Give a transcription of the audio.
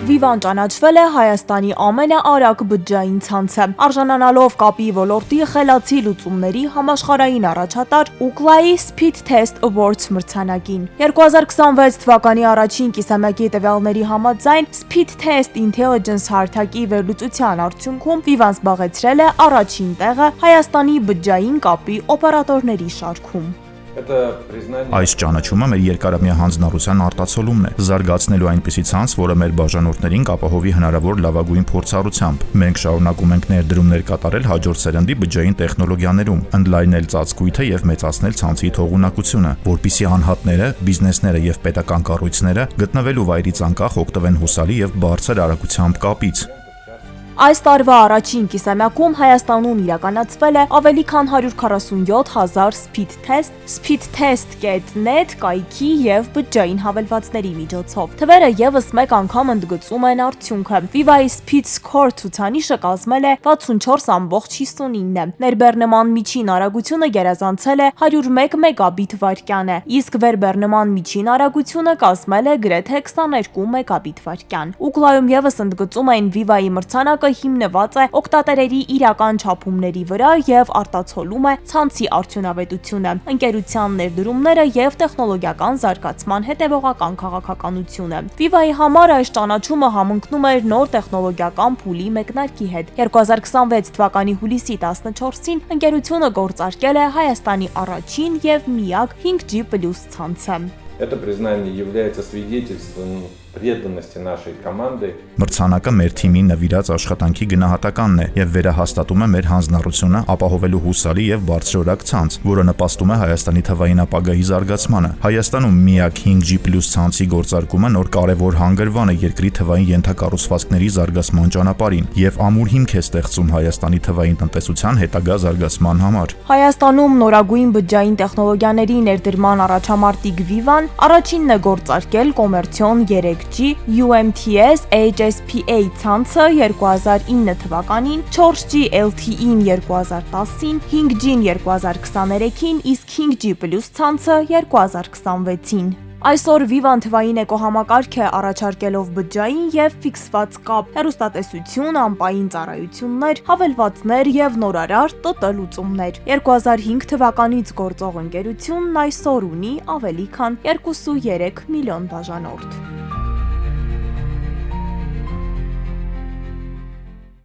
Vivan ճանաչվել է Հայաստանի ամենաարագ բջջային ցանցը, արժանանալով կապի ոլորտի խելացի լուծումների համաշխարհային առաջատար Ookla-ի Speed Test Awards մրցանակին։ 2026 թվականի առաջին կիսամյակի տվյալների համաձայն Speed Test Intelligence հարթակի վերլուծության արդյունքում Vivan զբաղեցրել է առաջին տեղը Հայաստանի բջջային կապի օպերատորների շարքում։ Այս ճանաչումը մեր երկարամյա հանձնառության արտացոլումն է, զարգացնելու այնպիսի ցանց, որը մեր բաժանորդներին կապահովի հնարավոր լավագույն փորձառությամբ։ Մենք շարունակում ենք ներդրումներ կատարել հաջորդ սերնդի բջջային տեխնոլոգիաներում, ընդլայնել ծածկույթը եւ մեծացնել ցանցի թողունակությունը, որպիսի անհատները, բիզնեսները եւ պետական կառույցները գտնվելու վայրից անկախ օգտվեն հուսալի եւ բարձր արագությամբ կապից։ Այս տարվա առաջին կիսամյակում Հայաստանում իրականացվել է ավելի քան 147,000 Speed Test, speedtest.net կայքի եւ բջջային հավելվածների միջոցով։ Թվերը եւս մեկ անգամ ընդգծում են արդյունքը։ Viva-ի Speed Score ցուցանիշը կազմել է 64.59, ներբեռնման միջին արագությունը գերազանցել է 101 մեգաբիտ վայրկյանը, իսկ վերբեռնման միջին արագությունը կազմել է գրեթե 22 մեգաբիտ վայրկյան։ Ookla-ում եւս ընդգծում են Viva-ի մրցանակը հիմնված է օգտատերերի իրական չափումների վրա եւ արտացոլում է ցանցի արդյունավետությունը, ընկերության ներդրումները եւ տեխնոլոգիական զարգացման հետեւողական քաղաքականությունը։ Viva-ի համար այս ճանաչումը համընկնում էր նոր տեխնոլոգիական փուլի մեկնարկի հետ։ 2026 թվականի հուլիսի 14-ին ընկերությունը գործարկել է Հայաստանի առաջին եւ միակ 5G+ ցանցը։ Это признание является свидетельством преданности нашей команды. Մրցանակը մեր թիմի նվիրած աշխատանքի գնահատականն է եւ վերահաստատում է մեր հանձնառությունը ապահովելու հուսալի եւ բարձրորակ ցանց, որը նպաստում է Հայաստանի թվային ապագայի զարգացմանը։ Հայաստանում միակ 5G+ ցանցի գործարկումը նոր կարևոր հանգրվան է երկրի թվային ենթակառուցվածքների զարգացման ճանապարհին եւ ամուր հիմք է ստեղծում Հայաստանի թվային տնտեսության հետագա զարգացման համար։ Հայաստանում նորագույն բջջային տեխնոլոգիաների ներդրման առաջամարտիկ Vivan առաջինն է գործարկել կոմերցիոն 3G UMTS HSPA ցանցը 2009 թվականին, 4G LTE-ին 2010-ին, 5G-ին 2023-ին, իսկ 5G+ ցանցը 2026-ին։ Այսօր Vivan թվային էկոհամակարգ է առաջարկելով բջջային եւ ֆիքսված կապ, հեռուստատեսություն, ամպային ծառայություններ, հավելվածներ եւ նորարար ՏՏ լուծումներ։ 2005 թվականից գործող ընկերությունն այսօր ունի ավելի քան 2.3 միլիոն բաժանորդ։